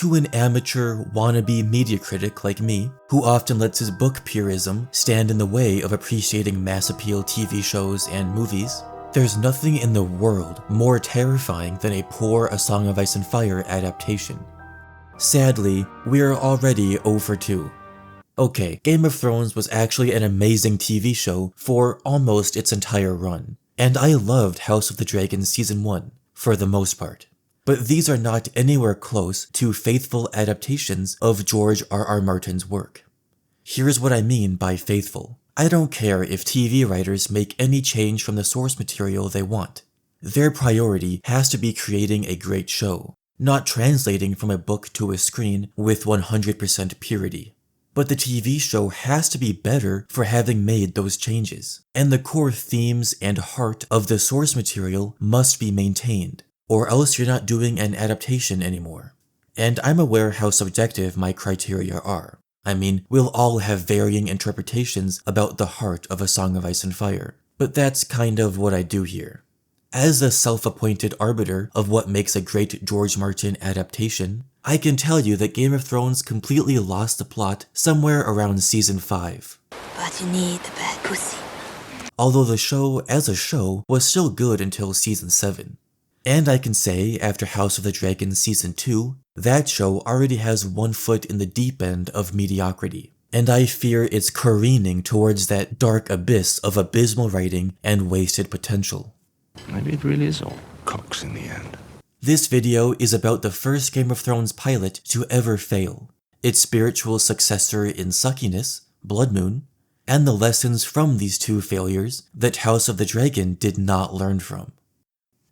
to an amateur wannabe media critic like me, who often lets his book purism stand in the way of appreciating mass appeal TV shows and movies, there's nothing in the world more terrifying than a poor A Song of Ice and Fire adaptation. Sadly, we're already 0 for 2. Okay, Game of Thrones was actually an amazing TV show for almost its entire run, and I loved House of the Dragon Season 1, for the most part. But these are not anywhere close to faithful adaptations of George R.R. Martin's work. Here's what I mean by faithful. I don't care if TV writers make any change from the source material they want. Their priority has to be creating a great show, not translating from a book to a screen with 100% purity. But the TV show has to be better for having made those changes, and the core themes and heart of the source material must be maintained, or else you're not doing an adaptation anymore. And I'm aware how subjective my criteria are. I mean, we'll all have varying interpretations about the heart of A Song of Ice and Fire, but that's kind of what I do here. As a self-appointed arbiter of what makes a great George Martin adaptation, I can tell you that Game of Thrones completely lost the plot somewhere around Season 5. But you need the bad pussy. Although the show, as a show, was still good until Season 7. And I can say, after House of the Dragon Season 2, that show already has one foot in the deep end of mediocrity, and I fear it's careening towards that dark abyss of abysmal writing and wasted potential. Maybe it really is all cocks in the end. This video is about the first Game of Thrones pilot to ever fail, its spiritual successor in suckiness, Bloodmoon, and the lessons from these two failures that House of the Dragon did not learn from.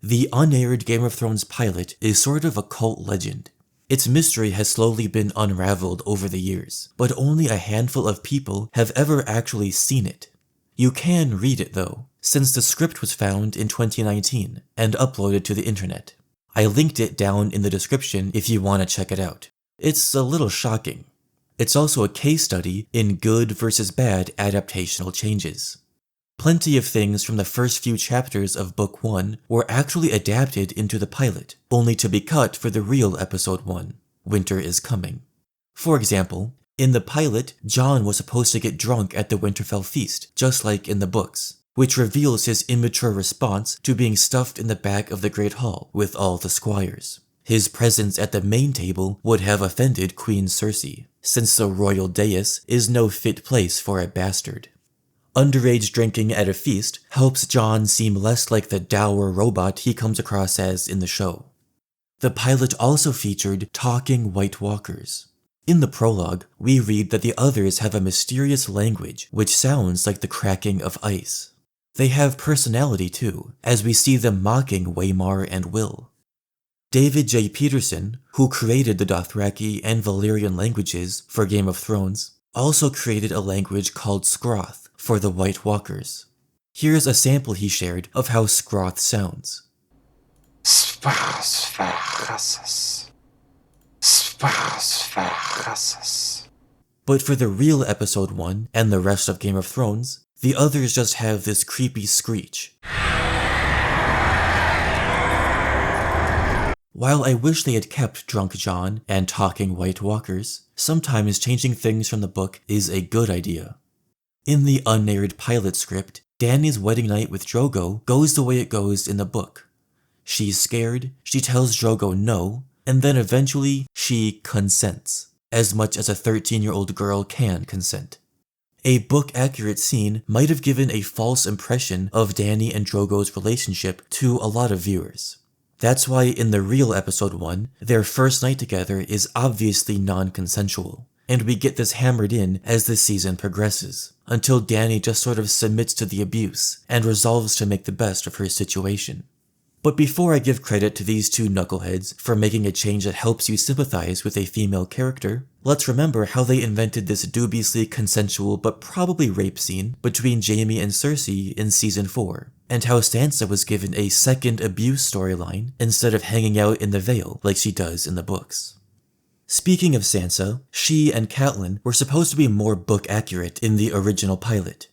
The unaired Game of Thrones pilot is sort of a cult legend. Its mystery has slowly been unraveled over the years, but only a handful of people have ever actually seen it. You can read it though, since the script was found in 2019 and uploaded to the internet. I linked it down in the description if you want to check it out. It's a little shocking. It's also a case study in good versus bad adaptational changes. Plenty of things from the first few chapters of Book 1 were actually adapted into the pilot, only to be cut for the real Episode 1, Winter is Coming. For example, in the pilot, Jon was supposed to get drunk at the Winterfell feast, just like in the books, which reveals his immature response to being stuffed in the back of the Great Hall with all the squires. His presence at the main table would have offended Queen Cersei, since the royal dais is no fit place for a bastard. Underage drinking at a feast helps Jon seem less like the dour robot he comes across as in the show. The pilot also featured talking White Walkers. In the prologue, we read that the others have a mysterious language which sounds like the cracking of ice. They have personality too, as we see them mocking Waymar and Will. David J. Peterson, who created the Dothraki and Valyrian languages for Game of Thrones, also created a language called Scroth for the White Walkers. Here's a sample he shared of how Scroth sounds. But for the real Episode 1 and the rest of Game of Thrones, the others just have this creepy screech. While I wish they had kept Drunk Jon and talking White Walkers, sometimes changing things from the book is a good idea. In the unaired pilot script, Dany's wedding night with Drogo goes the way it goes in the book. She's scared, she tells Drogo no, and then eventually she consents, as much as a 13-year-old girl can consent. A book-accurate scene might have given a false impression of Dany and Drogo's relationship to a lot of viewers. That's why in the real Episode 1, their first night together is obviously non-consensual, and we get this hammered in as the season progresses, until Dany just sort of submits to the abuse and resolves to make the best of her situation. But before I give credit to these two knuckleheads for making a change that helps you sympathize with a female character, let's remember how they invented this dubiously consensual but probably rape scene between Jaime and Cersei in Season 4, and how Sansa was given a second abuse storyline instead of hanging out in the Vale like she does in the books. Speaking of Sansa, she and Catelyn were supposed to be more book accurate in the original pilot.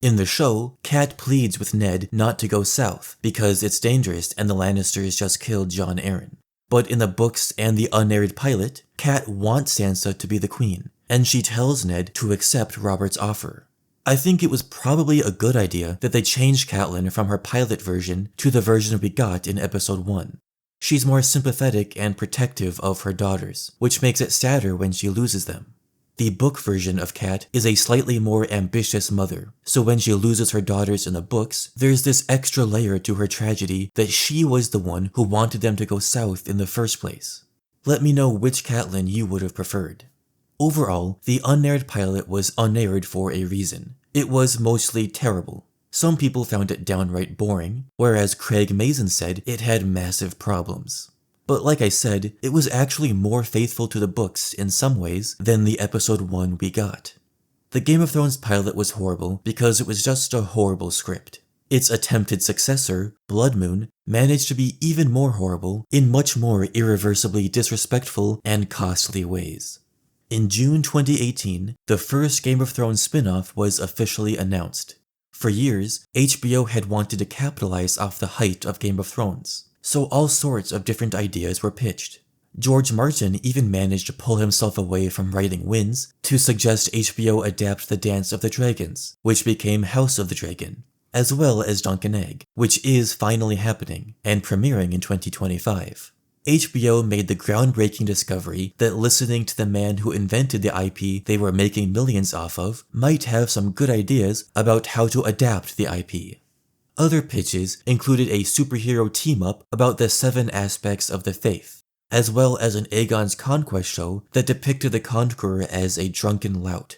In the show, Cat pleads with Ned not to go south because it's dangerous and the Lannisters just killed Jon Arryn. but in the books and the unaired pilot, Cat wants Sansa to be the queen, and she tells Ned to accept Robert's offer. I think it was probably a good idea that they changed Catelyn from her pilot version to the version we got in episode 1. She's more sympathetic and protective of her daughters, which makes it sadder when she loses them. The book version of Cat is a slightly more ambitious mother, so when she loses her daughters in the books, there's this extra layer to her tragedy that she was the one who wanted them to go south in the first place. Let me know which Catelyn you would have preferred. Overall, the unaired pilot was unaired for a reason. It was mostly terrible. Some people found it downright boring, whereas Craig Mazin said it had massive problems. But like I said, it was actually more faithful to the books in some ways than the episode 1 we got. The Game of Thrones pilot was horrible because it was just a horrible script. Its attempted successor, Bloodmoon, managed to be even more horrible in much more irreversibly disrespectful and costly ways. In June 2018, the first Game of Thrones spin-off was officially announced. For years, HBO had wanted to capitalize off the height of Game of Thrones, so all sorts of different ideas were pitched. George Martin even managed to pull himself away from writing Winds to suggest HBO adapt The Dance of the Dragons, which became House of the Dragon, as well as Dunk and Egg, which is finally happening and premiering in 2025. HBO made the groundbreaking discovery that listening to the man who invented the IP they were making millions off of might have some good ideas about how to adapt the IP. Other pitches included a superhero team-up about the 7 aspects of the faith, as well as an Aegon's Conquest show that depicted the Conqueror as a drunken lout.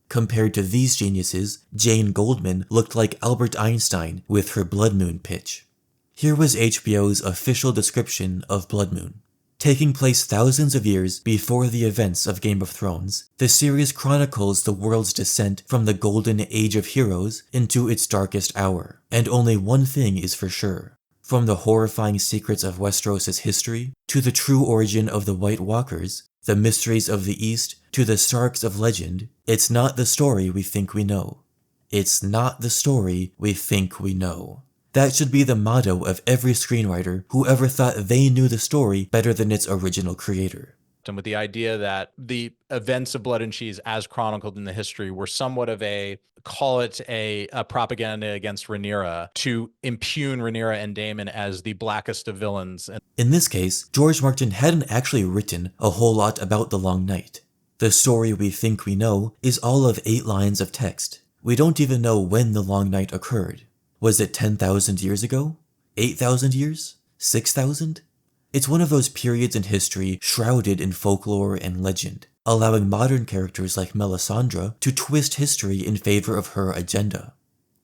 Compared to these geniuses, Jane Goldman looked like Albert Einstein with her Bloodmoon pitch. Here was HBO's official description of Bloodmoon. Taking place thousands of years before the events of Game of Thrones, the series chronicles the world's descent from the golden age of heroes into its darkest hour. And only one thing is for sure. From the horrifying secrets of Westeros' history, to the true origin of the White Walkers, the mysteries of the East, to the Starks of legend, it's not the story we think we know. It's not the story we think we know. That should be the motto of every screenwriter who ever thought they knew the story better than its original creator. And with the idea that the events of Blood and Cheese as chronicled in the history were somewhat of a, call it a propaganda against Rhaenyra to impugn Rhaenyra and Daemon as the blackest of villains. In this case, George Martin hadn't actually written a whole lot about the Long Night. The story we think we know is all of 8 lines of text. We don't even know when the Long Night occurred. Was it 10,000 years ago? 8,000 years? 6,000? It's one of those periods in history shrouded in folklore and legend, allowing modern characters like Melisandre to twist history in favor of her agenda.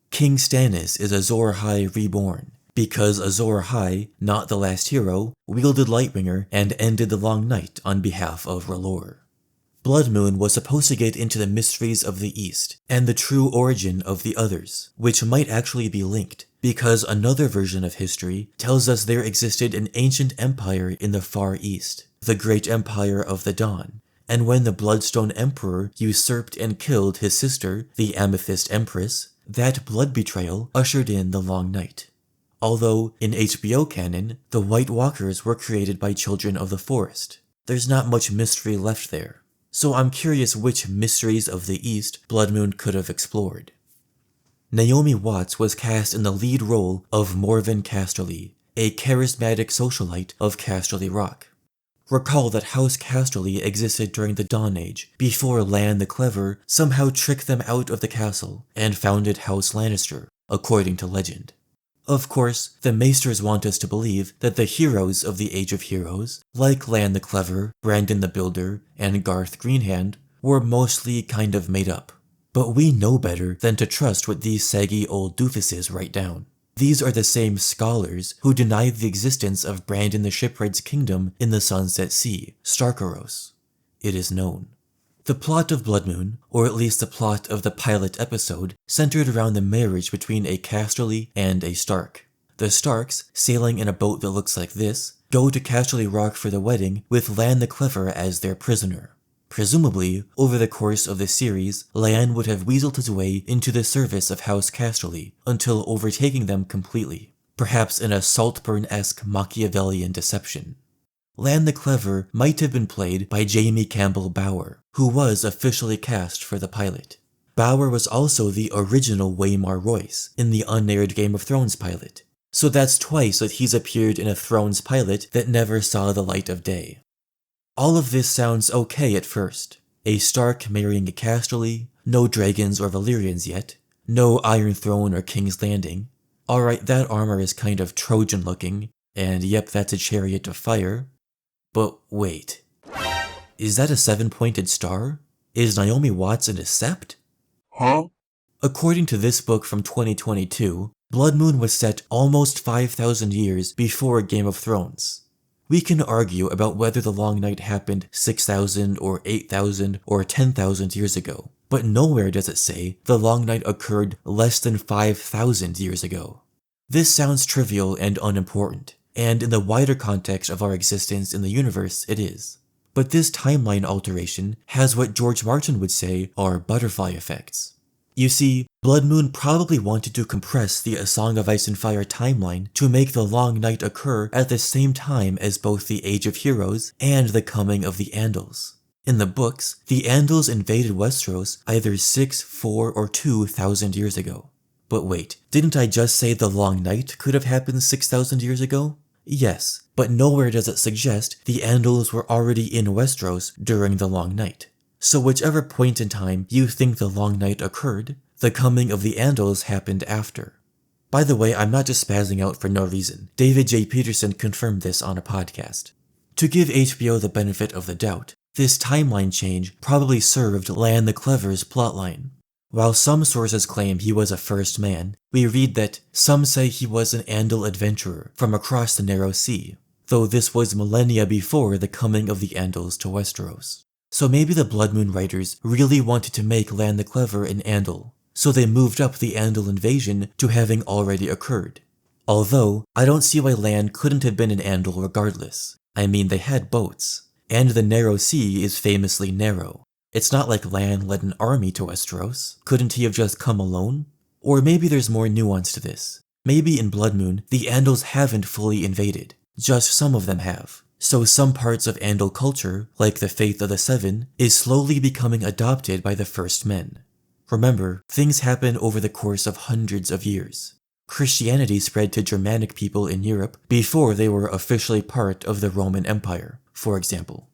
King Stannis is Azor Ahai reborn, because Azor Ahai, not the last hero, wielded Lightbringer and ended the Long Night on behalf of R'hllor. Bloodmoon was supposed to get into the mysteries of the East and the true origin of the others, which might actually be linked, because another version of history tells us there existed an ancient empire in the Far East, the Great Empire of the Dawn, and when the Bloodstone Emperor usurped and killed his sister, the Amethyst Empress, that blood betrayal ushered in the Long Night. Although, in HBO canon, the White Walkers were created by Children of the Forest. There's not much mystery left there. So I'm curious which mysteries of the East Bloodmoon could have explored. Naomi Watts was cast in the lead role of Morven Casterly, a charismatic socialite of Casterly Rock. Recall that House Casterly existed during the Dawn Age, before Lan the Clever somehow tricked them out of the castle and founded House Lannister, according to legend. Of course, the Maesters want us to believe that the heroes of the Age of Heroes, like Lan the Clever, Brandon the Builder, and Garth Greenhand, were mostly kind of made up. But we know better than to trust what these saggy old doofuses write down. These are the same scholars who denied the existence of Brandon the Shipwright's kingdom in the Sunset Sea, Starkaros. It is known. The plot of Bloodmoon, or at least the plot of the pilot episode, centered around the marriage between a Casterly and a Stark. The Starks, sailing in a boat that looks like this, go to Casterly Rock for the wedding with Lan the Clever as their prisoner. Presumably, over the course of the series, Lan would have weaseled his way into the service of House Casterly until overtaking them completely, perhaps in a Saltburn-esque Machiavellian deception. Lan the Clever might have been played by Jamie Campbell Bower, who was officially cast for the pilot. Bower was also the original Waymar Royce in the unaired Game of Thrones pilot, so that's twice that he's appeared in a Thrones pilot that never saw the light of day. All of this sounds okay at first. A Stark marrying a Casterly, no dragons or Valyrians yet, no Iron Throne or King's Landing. Alright, that armor is kind of Trojan looking, and yep, that's a chariot of fire. But wait, is that a 7-pointed star? Is Naomi Watson a sept? Huh? According to this book from 2022, Bloodmoon was set almost 5,000 years before Game of Thrones. We can argue about whether the Long Night happened 6,000 or 8,000 or 10,000 years ago, but nowhere does it say the Long Night occurred less than 5,000 years ago. This sounds trivial and unimportant, and in the wider context of our existence in the universe, it is. But this timeline alteration has what George Martin would say are butterfly effects. You see, Bloodmoon probably wanted to compress the A Song of Ice and Fire timeline to make the Long Night occur at the same time as both the Age of Heroes and the coming of the Andals. In the books, the Andals invaded Westeros either 6, 4, or 2,000 years ago. But wait, didn't I just say the Long Night could have happened 6,000 years ago? Yes, but nowhere does it suggest the Andals were already in Westeros during the Long Night. So whichever point in time you think the Long Night occurred, the coming of the Andals happened after. By the way, I'm not just spazzing out for no reason. David J. Peterson confirmed this on a podcast. To give HBO the benefit of the doubt, this timeline change probably served Lan the Clever's plotline. While some sources claim he was a first man, we read that some say he was an Andal adventurer from across the Narrow Sea, though this was millennia before the coming of the Andals to Westeros. So maybe the Bloodmoon writers really wanted to make Lan the Clever an Andal, so they moved up the Andal invasion to having already occurred. Although, I don't see why Lan couldn't have been an Andal regardless. I mean, they had boats, and the Narrow Sea is famously narrow. It's not like Lan led an army to Westeros. Couldn't he have just come alone? Or maybe there's more nuance to this. Maybe in Bloodmoon, the Andals haven't fully invaded. Just some of them have. So some parts of Andal culture, like the Faith of the Seven, is slowly becoming adopted by the First Men. Remember, things happen over the course of hundreds of years. Christianity spread to Germanic people in Europe before they were officially part of the Roman Empire, for example.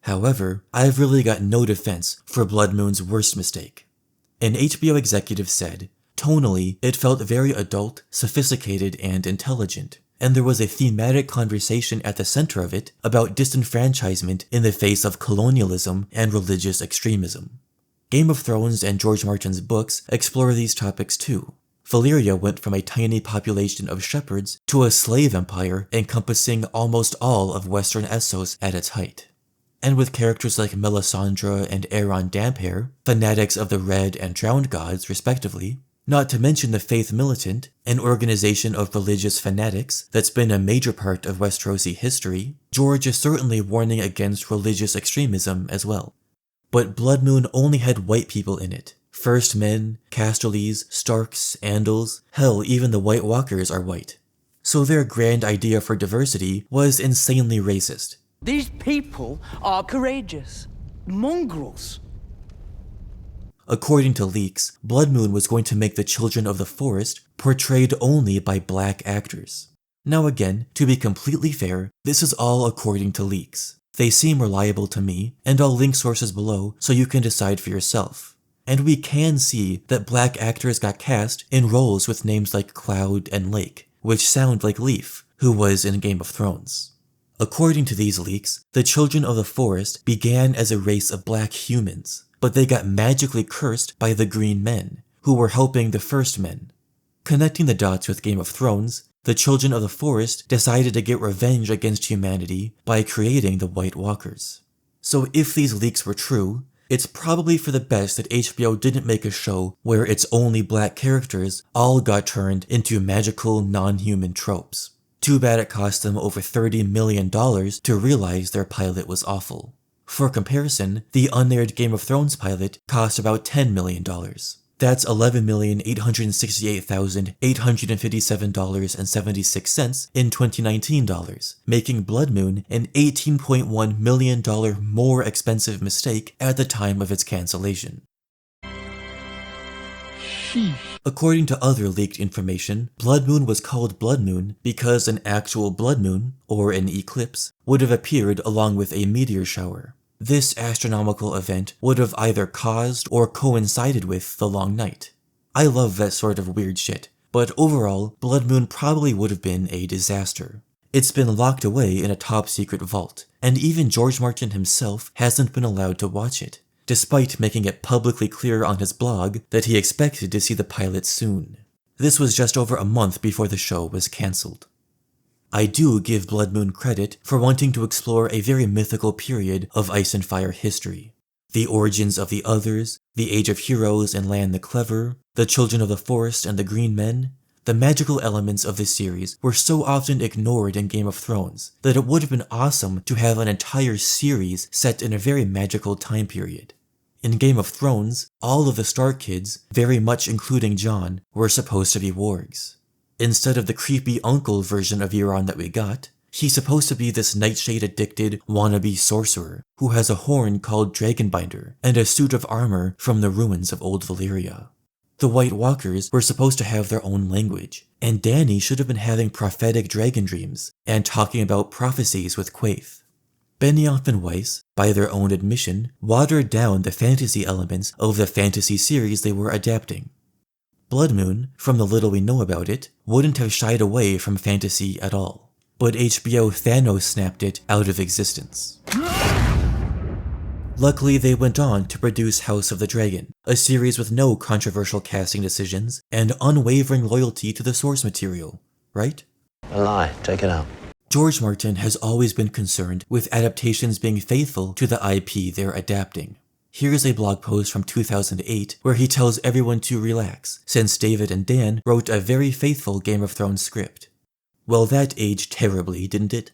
However, I've really got no defense for Bloodmoon's worst mistake. An HBO executive said, tonally, it felt very adult, sophisticated, and intelligent, and there was a thematic conversation at the center of it about disenfranchisement in the face of colonialism and religious extremism. Game of Thrones and George Martin's books explore these topics too. Valyria went from a tiny population of shepherds to a slave empire encompassing almost all of Western Essos at its height. And with characters like Melisandre and Aeron Damphair, fanatics of the Red and Drowned Gods respectively, not to mention the Faith Militant, an organization of religious fanatics that's been a major part of Westerosi history, George is certainly warning against religious extremism as well. But Bloodmoon only had white people in it. First Men, Casterlys, Starks, Andals, hell, even the White Walkers are white. So their grand idea for diversity was insanely racist. These people are courageous. Mongrels. According to leaks, Bloodmoon was going to make the Children of the Forest portrayed only by black actors. Now again, to be completely fair, this is all according to leaks. They seem reliable to me, and I'll link sources below so you can decide for yourself. And we can see that black actors got cast in roles with names like Cloud and Lake, which sound like Leaf, who was in Game of Thrones. According to these leaks, the Children of the Forest began as a race of black humans, but they got magically cursed by the Green Men, who were helping the First Men. Connecting the dots with Game of Thrones, the Children of the Forest decided to get revenge against humanity by creating the White Walkers. So if these leaks were true, it's probably for the best that HBO didn't make a show where its only black characters all got turned into magical non-human tropes. Too bad it cost them over $30 million to realize their pilot was awful. For comparison, the unaired Game of Thrones pilot cost about $10 million. That's $11,868,857.76 in 2019 dollars, making Bloodmoon an $18.1 million more expensive mistake at the time of its cancellation. Sheesh. According to other leaked information, Bloodmoon was called Bloodmoon because an actual blood moon, or an eclipse, would have appeared along with a meteor shower. This astronomical event would have either caused or coincided with the long night. I love that sort of weird shit, but overall, Bloodmoon probably would have been a disaster. It's been locked away in a top secret vault, and even George Martin himself hasn't been allowed to watch it, despite making it publicly clear on his blog that he expected to see the pilot soon. This was just over a month before the show was cancelled. I do give Bloodmoon credit for wanting to explore a very mythical period of Ice and Fire history. The origins of the Others, the Age of Heroes and Lan the Clever, the Children of the Forest and the Green Men, the magical elements of this series were so often ignored in Game of Thrones that it would have been awesome to have an entire series set in a very magical time period. In Game of Thrones, all of the Stark kids, very much including Jon, were supposed to be wargs. Instead of the creepy uncle version of Euron that we got, he's supposed to be this nightshade-addicted wannabe sorcerer who has a horn called Dragonbinder and a suit of armor from the ruins of Old Valyria. The White Walkers were supposed to have their own language, and Dany should have been having prophetic dragon dreams and talking about prophecies with Quaithe. Benioff and Weiss, by their own admission, watered down the fantasy elements of the fantasy series they were adapting. Bloodmoon, from the little we know about it, wouldn't have shied away from fantasy at all, but HBO Thanos snapped it out of existence. Luckily, they went on to produce House of the Dragon, a series with no controversial casting decisions and unwavering loyalty to the source material, right? A lie. Take it out. George Martin has always been concerned with adaptations being faithful to the IP they're adapting. Here's a blog post from 2008 where he tells everyone to relax, since David and Dan wrote a very faithful Game of Thrones script. Well, that aged terribly, didn't it?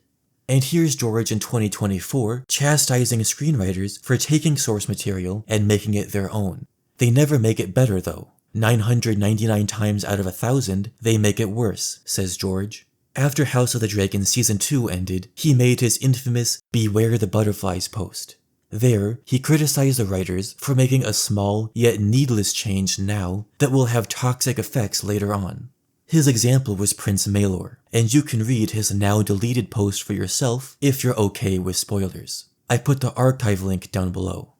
And here's George in 2024 chastising screenwriters for taking source material and making it their own. They never make it better though. 999 times out of 1,000, they make it worse, says George. After House of the Dragon Season 2 ended, he made his infamous Beware the Butterflies post. There, he criticized the writers for making a small yet needless change now that will have toxic effects later on. His example was Prince Maelor, and you can read his now deleted post for yourself if you're okay with spoilers. I put the archive link down below.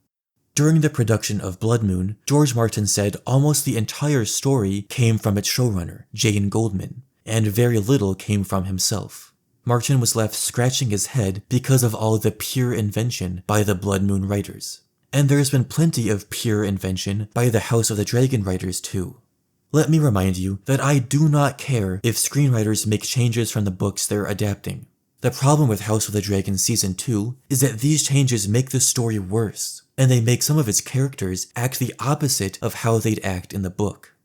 During the production of Bloodmoon, George Martin said almost the entire story came from its showrunner, Jane Goldman, and very little came from himself. Martin was left scratching his head because of all the pure invention by the Bloodmoon writers. And there's been plenty of pure invention by the House of the Dragon writers too. Let me remind you that I do not care if screenwriters make changes from the books they're adapting. The problem with House of the Dragon Season 2 is that these changes make the story worse, and they make some of its characters act the opposite of how they'd act in the book.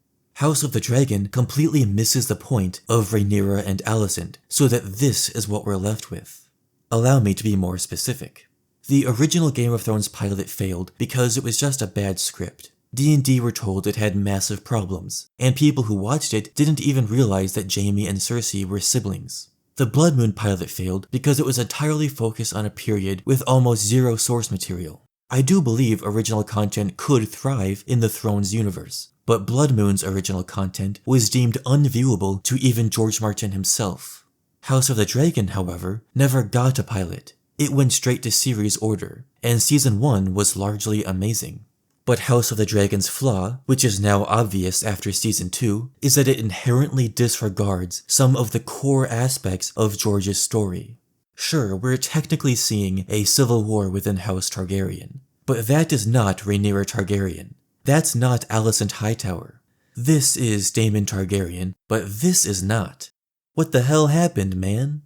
House of the Dragon completely misses the point of Rhaenyra and Alicent, so that this is what we're left with. Allow me to be more specific. The original Game of Thrones pilot failed because it was just a bad script. D&D were told it had massive problems, and people who watched it didn't even realize that Jaime and Cersei were siblings. The Bloodmoon pilot failed because it was entirely focused on a period with almost zero source material. I do believe original content could thrive in the Thrones universe, but Bloodmoon's original content was deemed unviewable to even George Martin himself. House of the Dragon, however, never got a pilot. It went straight to series order, and Season 1 was largely amazing. But House of the Dragon's flaw, which is now obvious after Season 2, is that it inherently disregards some of the core aspects of George's story. Sure, we're technically seeing a civil war within House Targaryen, but that is not Rhaenyra Targaryen. That's not Alicent Hightower. This is Daemon Targaryen, but this is not. What the hell happened, man?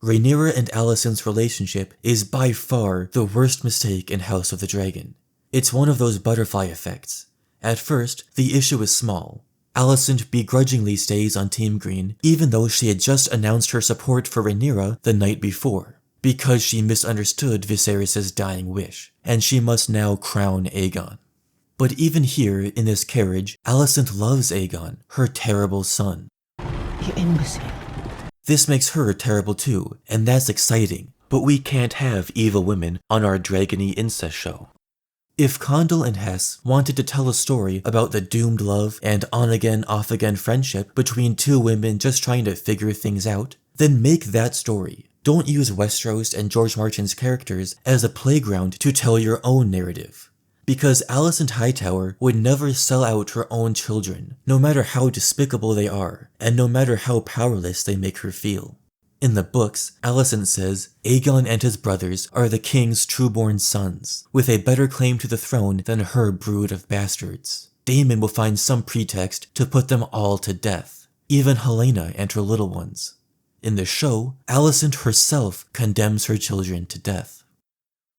Rhaenyra and Alicent's relationship is by far the worst mistake in House of the Dragon. It's one of those butterfly effects. At first, the issue is small. Alicent begrudgingly stays on Team Green even though she had just announced her support for Rhaenyra the night before, because she misunderstood Viserys' dying wish, and she must now crown Aegon. But even here, in this carriage, Alicent loves Aegon, her terrible son. You imbecile. This makes her terrible too, and that's exciting, but we can't have evil women on our dragony incest show. If Condal and Hess wanted to tell a story about the doomed love and on-again, off-again friendship between two women just trying to figure things out, then make that story. Don't use Westeros and George Martin's characters as a playground to tell your own narrative. Because Alicent Hightower would never sell out her own children, no matter how despicable they are, and no matter how powerless they make her feel. In the books, Alicent says, Aegon and his brothers are the king's trueborn sons, with a better claim to the throne than her brood of bastards. Daemon will find some pretext to put them all to death, even Helaena and her little ones. In the show, Alicent herself condemns her children to death.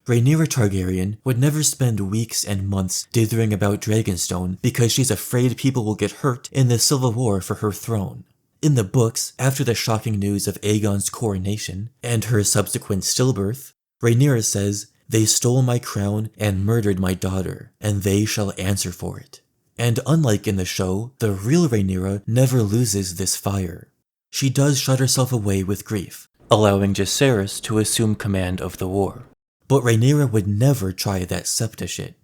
Rhaenyra Targaryen would never spend weeks and months dithering about Dragonstone because she's afraid people will get hurt in the civil war for her throne. In the books, after the shocking news of Aegon's coronation and her subsequent stillbirth, Rhaenyra says, They stole my crown and murdered my daughter, and they shall answer for it. And unlike in the show, the real Rhaenyra never loses this fire. She does shut herself away with grief, allowing Jacaerys to assume command of the war. But Rhaenyra would never try that septa shit.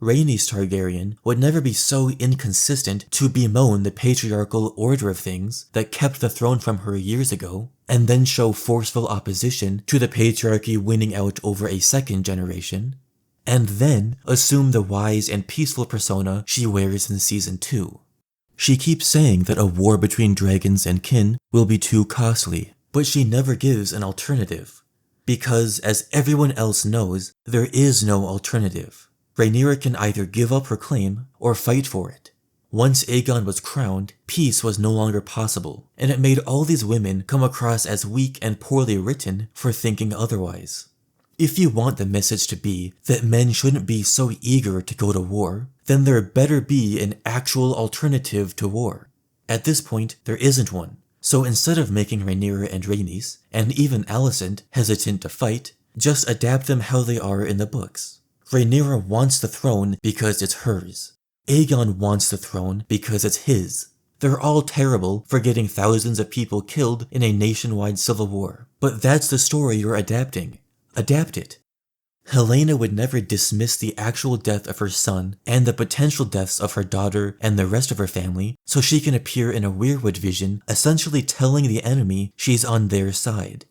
Rhaenys Targaryen would never be so inconsistent to bemoan the patriarchal order of things that kept the throne from her years ago, and then show forceful opposition to the patriarchy winning out over a second generation, and then assume the wise and peaceful persona she wears in Season 2. She keeps saying that a war between dragons and kin will be too costly, but she never gives an alternative. Because, as everyone else knows, there is no alternative. Rhaenyra can either give up her claim or fight for it. Once Aegon was crowned, peace was no longer possible, and it made all these women come across as weak and poorly written for thinking otherwise. If you want the message to be that men shouldn't be so eager to go to war, then there better be an actual alternative to war. At this point, there isn't one. So instead of making Rhaenyra and Rhaenys, and even Alicent, hesitant to fight, just adapt them how they are in the books. Rhaenyra wants the throne because it's hers. Aegon wants the throne because it's his. They're all terrible for getting thousands of people killed in a nationwide civil war, but that's the story you're adapting. Adapt it. Helaena would never dismiss the actual death of her son and the potential deaths of her daughter and the rest of her family so she can appear in a weirwood vision essentially telling the enemy she's on their side.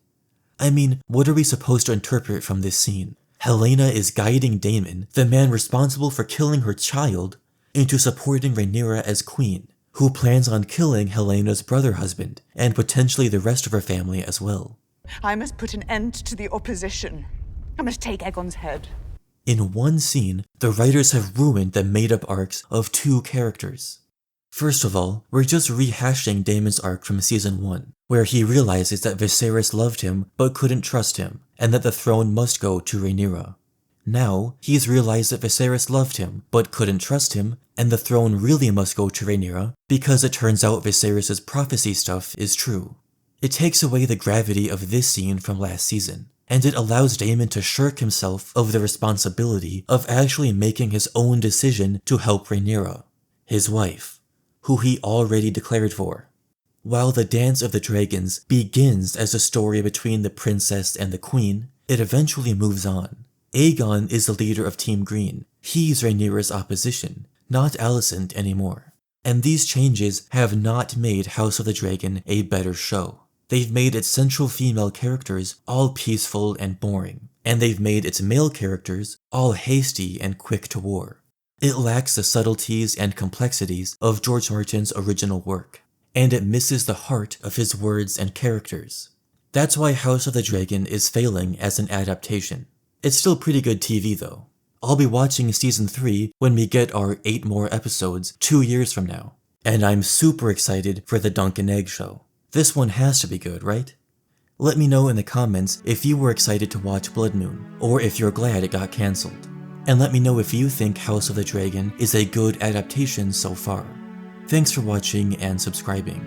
I mean, what are we supposed to interpret from this scene? Helaena is guiding Daemon, the man responsible for killing her child, into supporting Rhaenyra as queen, who plans on killing Helena's brother-husband and potentially the rest of her family as well. I must put an end to the opposition. I must take Aegon's head. In one scene, the writers have ruined the made-up arcs of two characters. First of all, we're just rehashing Daemon's arc from Season 1, where he realizes that Viserys loved him but couldn't trust him, and that the throne must go to Rhaenyra. Now, he's realized that Viserys loved him but couldn't trust him, and the throne really must go to Rhaenyra because it turns out Viserys' prophecy stuff is true. It takes away the gravity of this scene from last season, and it allows Daemon to shirk himself of the responsibility of actually making his own decision to help Rhaenyra, his wife, who he already declared for. While the Dance of the Dragons begins as a story between the princess and the queen, it eventually moves on. Aegon is the leader of Team Green. He's Rhaenyra's opposition, not Alicent anymore. And these changes have not made House of the Dragon a better show. They've made its central female characters all peaceful and boring, and they've made its male characters all hasty and quick to war. It lacks the subtleties and complexities of George Martin's original work, and it misses the heart of his words and characters. That's why House of the Dragon is failing as an adaptation. It's still pretty good TV though. I'll be watching Season 3 when we get our 8 more episodes 2 years from now, and I'm super excited for the Dunk and Egg show. This one has to be good, right? Let me know in the comments if you were excited to watch Bloodmoon, or if you're glad it got cancelled. And let me know if you think House of the Dragon is a good adaptation so far. Thanks for watching and subscribing.